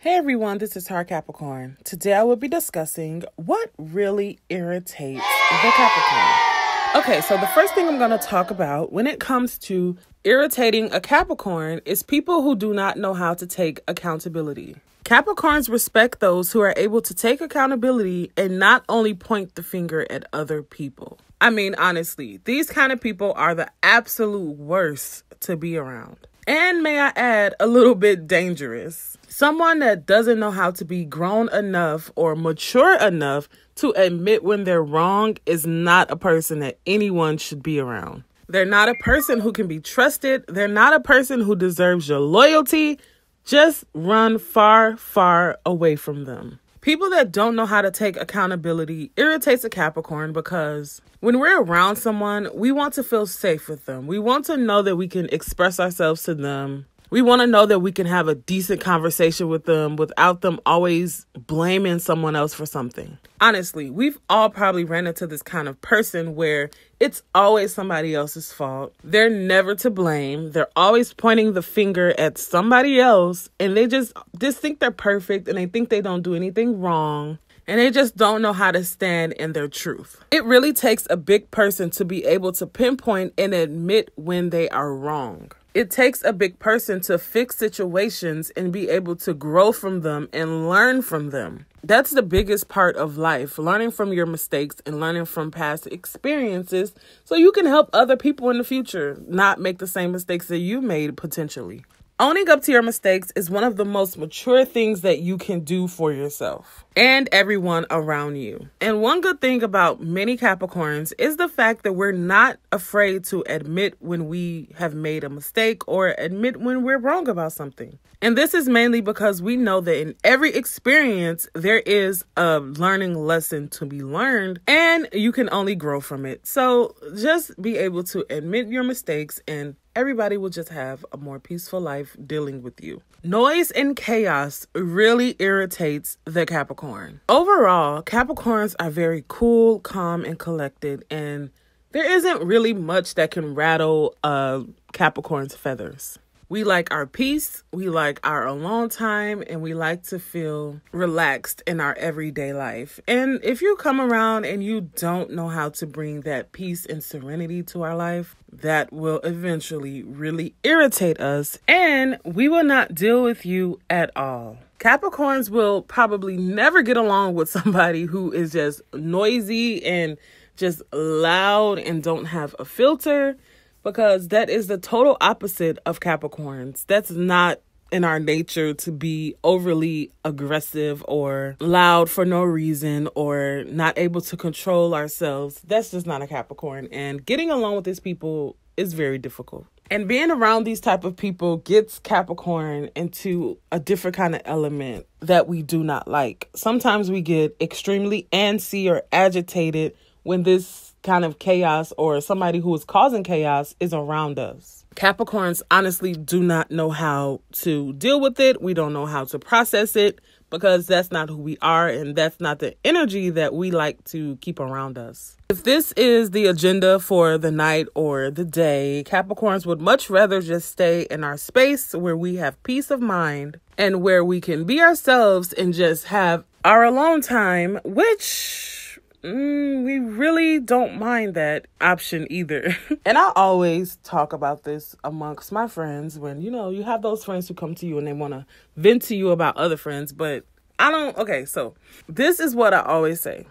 Hey everyone, this is her Capricorn. Today I will be discussing what really irritates the Capricorn. Okay, so the first thing I'm going to talk about when it comes to irritating a Capricorn is people who do not know how to take accountability. Capricorns respect those who are able to take accountability and not only point the finger at other people. I mean, honestly, these kind of people are the absolute worst to be around. And may I add, a little bit dangerous. Someone that doesn't know how to be grown enough or mature enough to admit when they're wrong is not a person that anyone should be around. They're not a person who can be trusted. They're not a person who deserves your loyalty. Just run far, far away from them. People that don't know how to take accountability irritates a Capricorn because when we're around someone, we want to feel safe with them. We want to know that we can express ourselves to them. We want to know that we can have a decent conversation with them without them always blaming someone else for something. Honestly, we've all probably ran into this kind of person where it's always somebody else's fault. They're never to blame. They're always pointing the finger at somebody else, and they just think they're perfect and they think they don't do anything wrong. And they just don't know how to stand in their truth. It really takes a big person to be able to pinpoint and admit when they are wrong. It takes a big person to fix situations and be able to grow from them and learn from them. That's the biggest part of life, learning from your mistakes and learning from past experiences so you can help other people in the future not make the same mistakes that you made potentially. Owning up to your mistakes is one of the most mature things that you can do for yourself and everyone around you. And one good thing about many Capricorns is the fact that we're not afraid to admit when we have made a mistake or admit when we're wrong about something. And this is mainly because we know that in every experience, there is a learning lesson to be learned and you can only grow from it. So just be able to admit your mistakes and everybody will just have a more peaceful life dealing with you. Noise and chaos really irritates the Capricorn. Overall, Capricorns are very cool, calm, and collected, and there isn't really much that can rattle a Capricorn's feathers. We like our peace, we like our alone time, and we like to feel relaxed in our everyday life. And if you come around and you don't know how to bring that peace and serenity to our life, that will eventually really irritate us, and we will not deal with you at all. Capricorns will probably never get along with somebody who is just noisy and just loud and don't have a filter, because that is the total opposite of Capricorns. That's not in our nature to be overly aggressive or loud for no reason or not able to control ourselves. That's just not a Capricorn. And getting along with these people is very difficult. And being around these type of people gets Capricorn into a different kind of element that we do not like. Sometimes we get extremely antsy or agitated when this kind of chaos or somebody who is causing chaos is around us. Capricorns honestly do not know how to deal with it. We don't know how to process it because that's not who we are and that's not the energy that we like to keep around us. If this is the agenda for the night or the day, Capricorns would much rather just stay in our space where we have peace of mind and where we can be ourselves and just have our alone time, which we really don't mind that option either. And I always talk about this amongst my friends when, you have those friends who come to you and they want to vent to you about other friends, but I don't. Okay, so this is what I always say.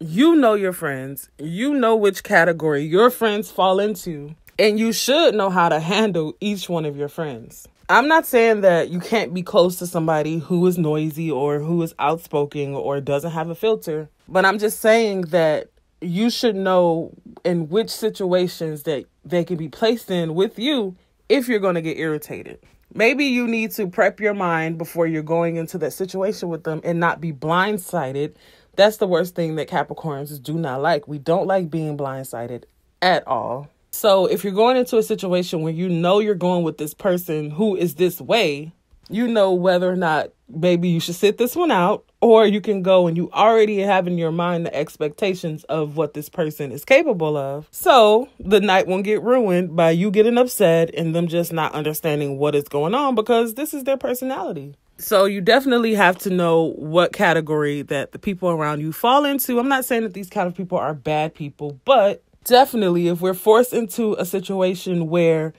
You know your friends. You know which category your friends fall into, and you should know how to handle each one of your friends. I'm not saying that you can't be close to somebody who is noisy or who is outspoken or doesn't have a filter. But I'm just saying that you should know in which situations that they can be placed in with you if you're going to get irritated. Maybe you need to prep your mind before you're going into that situation with them and not be blindsided. That's the worst thing that Capricorns do not like. We don't like being blindsided at all. So if you're going into a situation where you know you're going with this person who is this way, you know whether or not maybe you should sit this one out, or you can go and you already have in your mind the expectations of what this person is capable of. So the night won't get ruined by you getting upset and them just not understanding what is going on because this is their personality. So you definitely have to know what category that the people around you fall into. I'm not saying that these kind of people are bad people, but definitely if we're forced into a situation where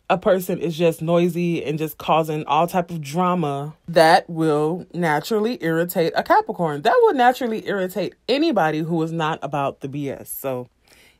a person is just noisy and just causing all type of drama, that will naturally irritate a Capricorn. That will naturally irritate anybody who is not about the BS. So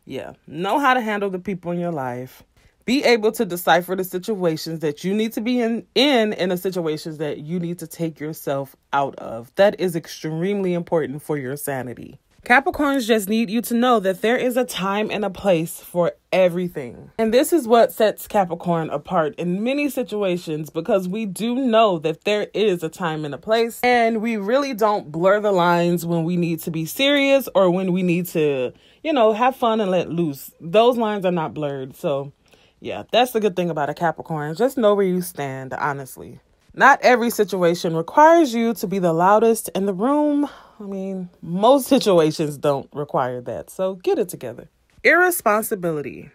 yeah, know how to handle the people in your life. Be able to decipher the situations that you need to be in the situations that you need to take yourself out of. That is extremely important for your sanity. Capricorns just need you to know that there is a time and a place for everything. And this is what sets Capricorn apart in many situations, because we do know that there is a time and a place, and we really don't blur the lines when we need to be serious or when we need to, have fun and let loose. Those lines are not blurred. So yeah, that's the good thing about a Capricorn. Just know where you stand, honestly. Not every situation requires you to be the loudest in the room. I mean, most situations don't require that. So get it together. Irresponsibility.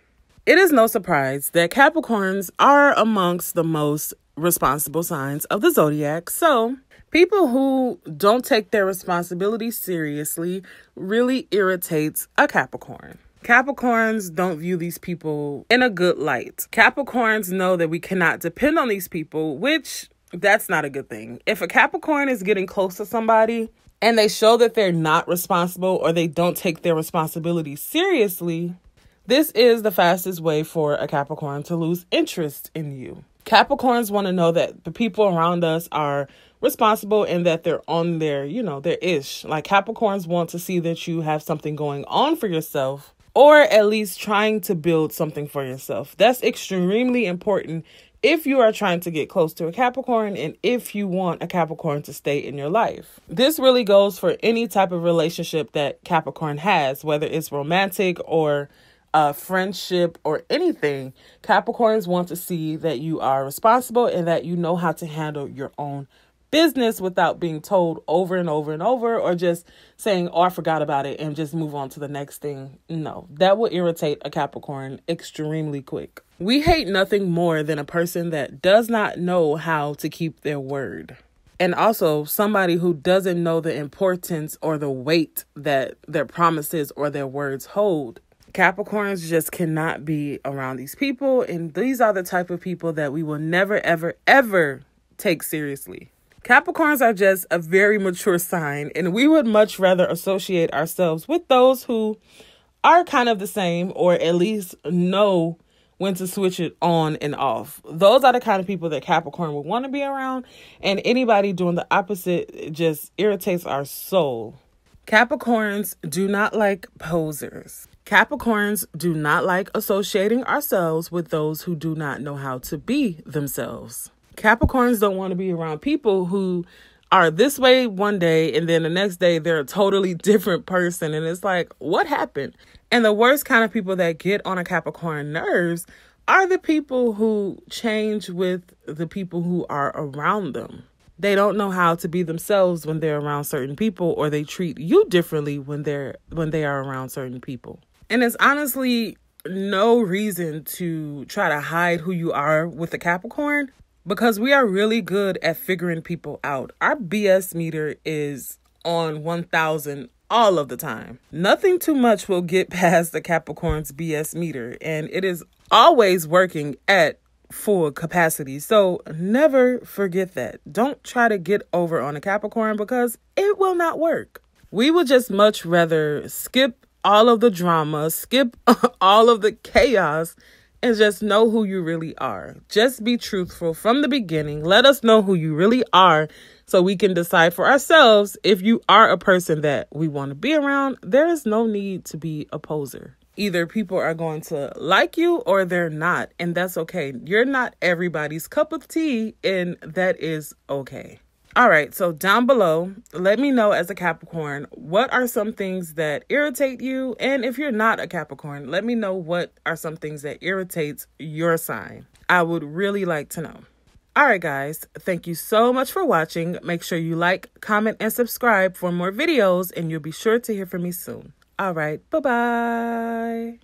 It is no surprise that Capricorns are amongst the most responsible signs of the zodiac. So people who don't take their responsibility seriously really irritates a Capricorn. Capricorns don't view these people in a good light. Capricorns know that we cannot depend on these people, which that's not a good thing. If a Capricorn is getting close to somebody and they show that they're not responsible or they don't take their responsibility seriously, this is the fastest way for a Capricorn to lose interest in you. Capricorns want to know that the people around us are responsible and that they're on their ish. Like Capricorns want to see that you have something going on for yourself, or at least trying to build something for yourself. That's extremely important if you are trying to get close to a Capricorn and if you want a Capricorn to stay in your life. This really goes for any type of relationship that Capricorn has, whether it's romantic or friendship or anything. Capricorns want to see that you are responsible and that you know how to handle your own business without being told over and over and over, or just saying, oh, I forgot about it, and just move on to the next thing. No, that will irritate a Capricorn extremely quick. We hate nothing more than a person that does not know how to keep their word. And also somebody who doesn't know the importance or the weight that their promises or their words hold. Capricorns just cannot be around these people. And these are the type of people that we will never, ever, ever take seriously. Capricorns are just a very mature sign, and we would much rather associate ourselves with those who are kind of the same, or at least know when to switch it on and off. Those are the kind of people that Capricorn would want to be around, and anybody doing the opposite just irritates our soul. Capricorns do not like posers. Capricorns do not like associating ourselves with those who do not know how to be themselves. Capricorns don't want to be around people who are this way one day and then the next day they're a totally different person. And it's like, what happened? And the worst kind of people that get on a Capricorn nerves are the people who change with the people who are around them. They don't know how to be themselves when they're around certain people, or they treat you differently when they are around certain people. And it's honestly no reason to try to hide who you are with a Capricorn, because we are really good at figuring people out. Our BS meter is on 1,000 all of the time. Nothing too much will get past the Capricorn's BS meter, and it is always working at full capacity. So never forget that. Don't try to get over on a Capricorn, because it will not work. We would just much rather skip all of the drama, skip all of the chaos, and just know who you really are. Just be truthful from the beginning. Let us know who you really are so we can decide for ourselves if you are a person that we want to be around. There is no need to be a poser. Either people are going to like you or they're not, and that's okay. You're not everybody's cup of tea, and that is okay. All right, so down below, let me know as a Capricorn, what are some things that irritate you? And if you're not a Capricorn, let me know what are some things that irritates your sign. I would really like to know. All right, guys, thank you so much for watching. Make sure you like, comment, and subscribe for more videos, and you'll be sure to hear from me soon. All right, bye-bye.